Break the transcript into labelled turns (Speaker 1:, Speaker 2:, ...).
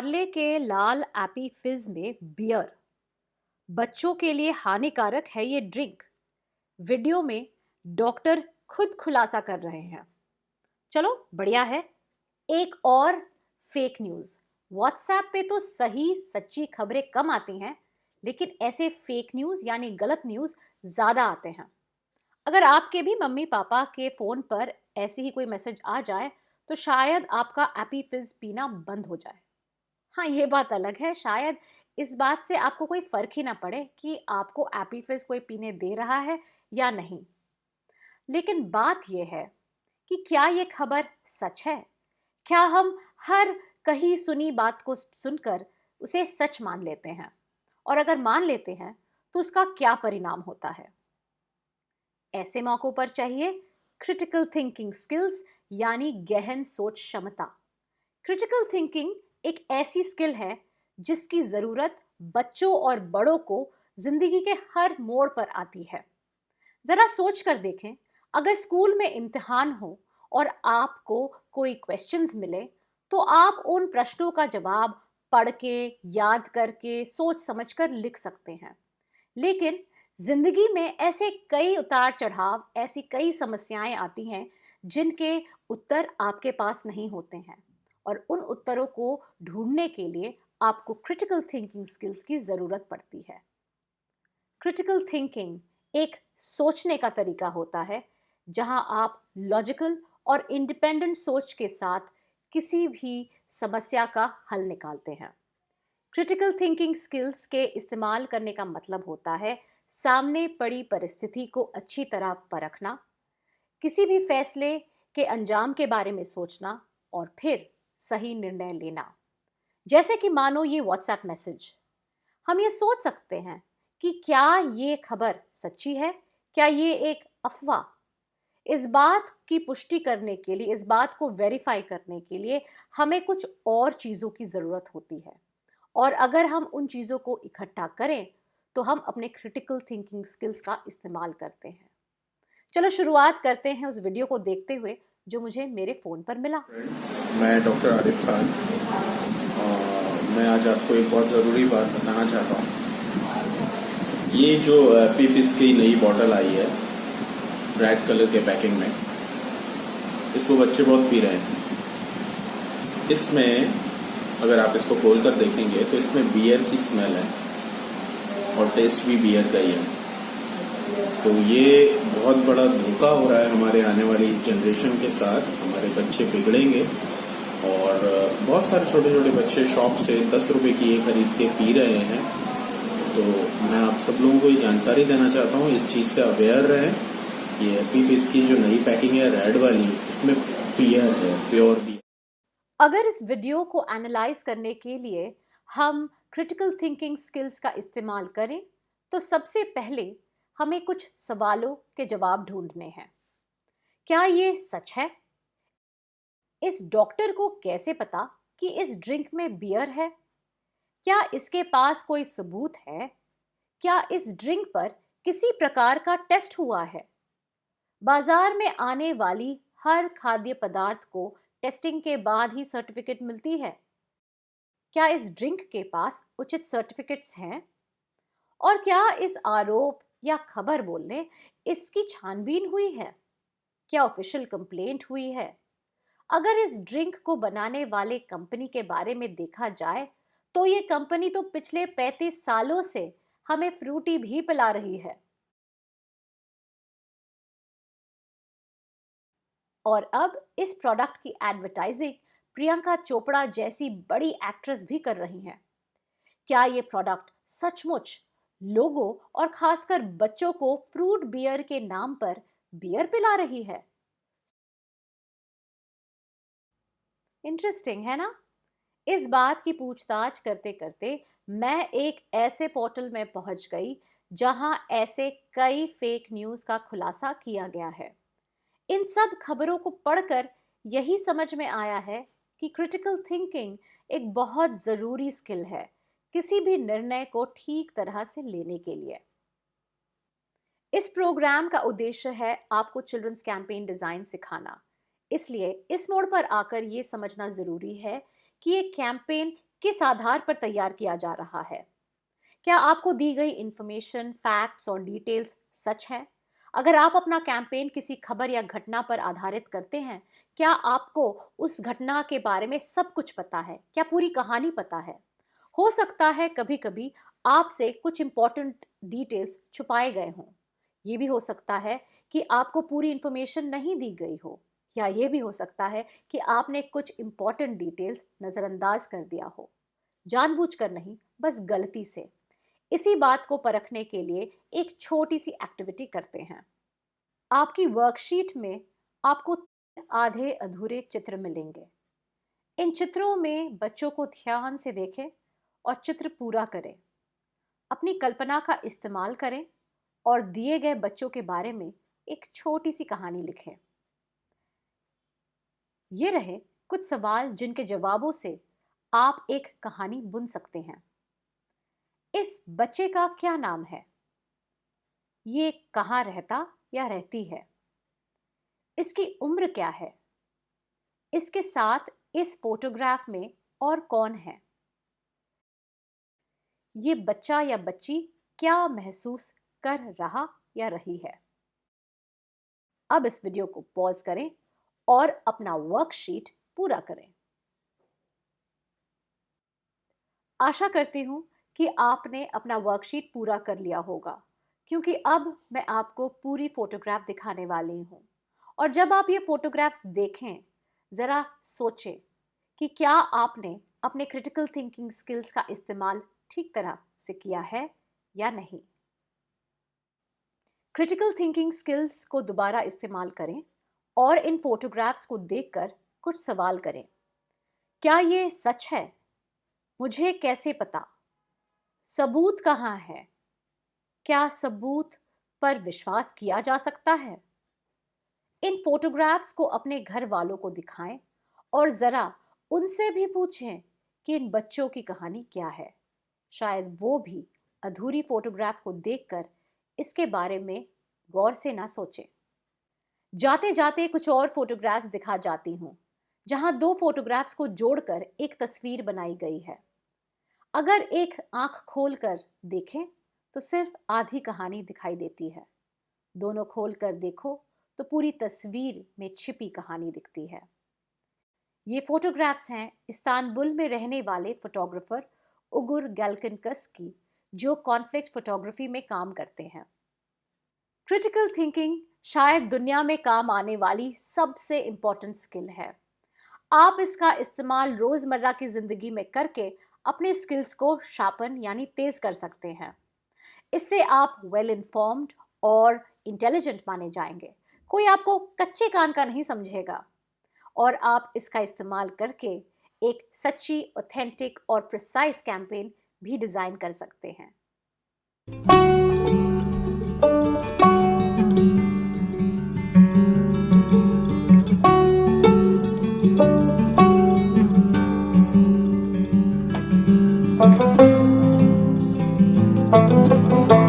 Speaker 1: पार्ले के लाल एपी फिज में बियर बच्चों के लिए हानिकारक है ये ड्रिंक। वीडियो में डॉक्टर खुद खुलासा कर रहे हैं। चलो बढ़िया है। एक और फेक न्यूज। व्हाट्सएप पे तो सही सच्ची खबरें कम आती हैं, लेकिन ऐसे फेक न्यूज यानी गलत न्यूज ज्यादा आते हैं। अगर आपके भी मम्मी पापा के फोन पर ऐसी ही कोई मैसेज आ जाए तो शायद आपका एपी फिज पीना बंद हो जाए। हाँ, ये बात अलग है, शायद इस बात से आपको कोई फर्क ही ना पड़े कि आपको एपी फिज कोई पीने दे रहा है या नहीं। लेकिन बात यह है कि क्या ये खबर सच है? क्या हम हर कहीं सुनी बात को सुनकर उसे सच मान लेते हैं? और अगर मान लेते हैं तो उसका क्या परिणाम होता है? ऐसे मौकों पर चाहिए क्रिटिकल थिंकिंग स्किल्स, यानी गहन सोच क्षमता। क्रिटिकल थिंकिंग एक ऐसी स्किल है जिसकी जरूरत बच्चों और बड़ों को जिंदगी के हर मोड़ पर आती है। जरा सोच कर देखें, अगर स्कूल में इम्तिहान हो और आपको कोई क्वेश्चंस मिले तो आप उन प्रश्नों का जवाब पढ़ के, याद करके, सोच समझकर लिख सकते हैं। लेकिन जिंदगी में ऐसे कई उतार चढ़ाव, ऐसी कई समस्याएं आती हैं जिनके उत्तर आपके पास नहीं होते हैं, और उन उत्तरों को ढूंढने के लिए आपको क्रिटिकल थिंकिंग स्किल्स की जरूरत पड़ती है। क्रिटिकल थिंकिंग एक सोचने का तरीका होता है जहां आप लॉजिकल और इंडिपेंडेंट सोच के साथ किसी भी समस्या का हल निकालते हैं। क्रिटिकल थिंकिंग स्किल्स के इस्तेमाल करने का मतलब होता है सामने पड़ी परिस्थिति को अच्छी तरह परखना, किसी भी फैसले के अंजाम के बारे में सोचना और फिर सही निर्णय लेना। जैसे कि मानो ये व्हाट्सएप मैसेज, हम ये सोच सकते हैं कि क्या ये खबर सच्ची है, क्या ये एक अफवाह। इस बात की पुष्टि करने के लिए, इस बात को वेरीफाई करने के लिए हमें कुछ और चीज़ों की ज़रूरत होती है, और अगर हम उन चीज़ों को इकट्ठा करें तो हम अपने क्रिटिकल थिंकिंग स्किल्स का इस्तेमाल करते हैं। चलो शुरुआत करते हैं उस वीडियो को देखते हुए जो मुझे मेरे फ़ोन पर मिला।
Speaker 2: मैं डॉक्टर आरिफ खान, मैं आज आपको एक बहुत ज़रूरी बात बताना चाहता हूँ। ये जो एपी फिज की नई बॉटल आई है रेड कलर के पैकिंग में, इसको बच्चे बहुत पी रहे हैं। इसमें अगर आप इसको खोल कर देखेंगे तो इसमें बियर की स्मेल है और टेस्ट भी बियर का ही है। तो ये बहुत बड़ा धोखा हो रहा है हमारे आने वाली जनरेशन के साथ। हमारे बच्चे बिगड़ेंगे और बहुत सारे छोटे छोटे बच्चे शॉप से 10 रुपए की ये खरीद के पी रहे हैं। तो मैं आप सब लोगों को ये जानकारी देना चाहता हूँ, इस चीज से अवेयर रहें। ये एपी फिज की जो नई पैकिंग है रेड वाली, इसमें बियर है, प्योर बियर।
Speaker 1: अगर इस वीडियो को एनालाइज करने के लिए हम क्रिटिकल थिंकिंग स्किल्स का इस्तेमाल करें तो सबसे पहले हमें कुछ सवालों के जवाब ढूंढने हैं। क्या ये सच है? इस डॉक्टर को कैसे पता कि इस ड्रिंक में बियर है? क्या इसके पास कोई सबूत है? क्या इस ड्रिंक पर किसी प्रकार का टेस्ट हुआ है? बाजार में आने वाली हर खाद्य पदार्थ को टेस्टिंग के बाद ही सर्टिफिकेट मिलती है। क्या इस ड्रिंक के पास उचित सर्टिफिकेट्स हैं? और क्या इस आरोप या खबर बोलने इसकी छानबीन हुई है? क्या ऑफिशियल कंप्लेंट हुई है? अगर इस ड्रिंक को बनाने वाले कंपनी के बारे में देखा जाए तो ये कंपनी तो पिछले 35 सालों से हमें फ्रूटी भी पिला रही है, और अब इस प्रोडक्ट की एडवर्टाइजिंग प्रियंका चोपड़ा जैसी बड़ी एक्ट्रेस भी कर रही हैं। क्या ये प्रोडक्ट सचमुच लोगों और खासकर बच्चों को फ्रूट बियर के नाम पर बियर पिला रही है? इंटरेस्टिंग है ना? इस बात की पूछताछ करते करते मैं एक ऐसे पोर्टल में पहुंच गई जहां ऐसे कई फेक न्यूज का खुलासा किया गया है। इन सब खबरों को पढ़कर यही समझ में आया है कि क्रिटिकल थिंकिंग एक बहुत जरूरी स्किल है किसी भी निर्णय को ठीक तरह से लेने के लिए। इस प्रोग्राम का उद्देश्य है आपको चिल्ड्रंस कैंपेन डिजाइन सिखाना। इसलिए इस मोड़ पर आकर यह समझना जरूरी है कि ये कैंपेन किस आधार पर तैयार किया जा रहा है? क्या आपको दी गई इंफॉर्मेशन, फैक्ट्स और डिटेल्स सच हैं? अगर आप अपना कैंपेन किसी खबर या घटना पर आधारित करते हैं, क्या आपको उस घटना के बारे में सब कुछ पता है? क्या पूरी कहानी पता है? हो सकता है कभी-कभी आपसे कुछ इंपॉर्टेंट डिटेल्स छुपाए गए हों। ये भी हो सकता है कि आपको पूरी इंफॉर्मेशन नहीं दी गई हो, या ये भी हो सकता है कि आपने कुछ इंपॉर्टेंट डिटेल्स नज़रअंदाज कर दिया हो, जानबूझकर नहीं, बस गलती से। इसी बात को परखने के लिए एक छोटी सी एक्टिविटी करते हैं। आपकी वर्कशीट में आपको आधे अधूरे चित्र मिलेंगे। इन चित्रों में बच्चों को ध्यान से देखें और चित्र पूरा करें। अपनी कल्पना का इस्तेमाल करें और दिए गए बच्चों के बारे में एक छोटी सी कहानी लिखें। ये रहे कुछ सवाल जिनके जवाबों से आप एक कहानी बुन सकते हैं। इस बच्चे का क्या नाम है? ये कहाँ रहता या रहती है? इसकी उम्र क्या है? इसके साथ इस फोटोग्राफ में और कौन है? ये बच्चा या बच्ची क्या महसूस कर रहा या रही है? अब इस वीडियो को पॉज करें और अपना वर्कशीट पूरा करें। आशा करती हूं कि आपने अपना वर्कशीट पूरा कर लिया होगा, क्योंकि अब मैं आपको पूरी फोटोग्राफ दिखाने वाली हूं। और जब आप ये फोटोग्राफ्स देखें, ज़रा सोचें कि क्या आपने अपने क्रिटिकल थिंकिंग स्किल्स का इस्तेमाल ठीक तरह से किया है या नहीं। क्रिटिकल थिंकिंग स्किल्स को दोबारा इस्तेमाल करें और इन फोटोग्राफ्स को देखकर कुछ सवाल करें। क्या ये सच है? मुझे कैसे पता? सबूत कहाँ है? क्या सबूत पर विश्वास किया जा सकता है? इन फोटोग्राफ्स को अपने घर वालों को दिखाएं और ज़रा उनसे भी पूछें कि इन बच्चों की कहानी क्या है। शायद वो भी अधूरी फोटोग्राफ को देखकर इसके बारे में गौर से ना सोचें। जाते जाते कुछ और फोटोग्राफ्स दिखा जाती हूँ, जहाँ दो फोटोग्राफ्स को जोड़कर एक तस्वीर बनाई गई है। अगर एक आंख खोलकर देखें तो सिर्फ आधी कहानी दिखाई देती है। दोनों खोलकर देखो तो पूरी तस्वीर में छिपी कहानी दिखती है। ये फोटोग्राफ्स हैं इस्तांबुल में रहने वाले फोटोग्राफर उगुर गैल्किनकस की, जो कॉन्फ्लिक्ट फोटोग्राफी में काम करते हैं। क्रिटिकल थिंकिंग शायद दुनिया में काम आने वाली सबसे इम्पोर्टेंट स्किल है। आप इसका इस्तेमाल रोज़मर्रा की ज़िंदगी में करके अपने स्किल्स को शार्पन यानी तेज कर सकते हैं। इससे आप वेल इन्फॉर्म्ड और इंटेलिजेंट माने जाएंगे। कोई आपको कच्चे कान का नहीं समझेगा और आप इसका इस्तेमाल करके एक सच्ची, ऑथेंटिक और प्रिसाइज कैंपेन भी डिज़ाइन कर सकते हैं।
Speaker 2: Thank you.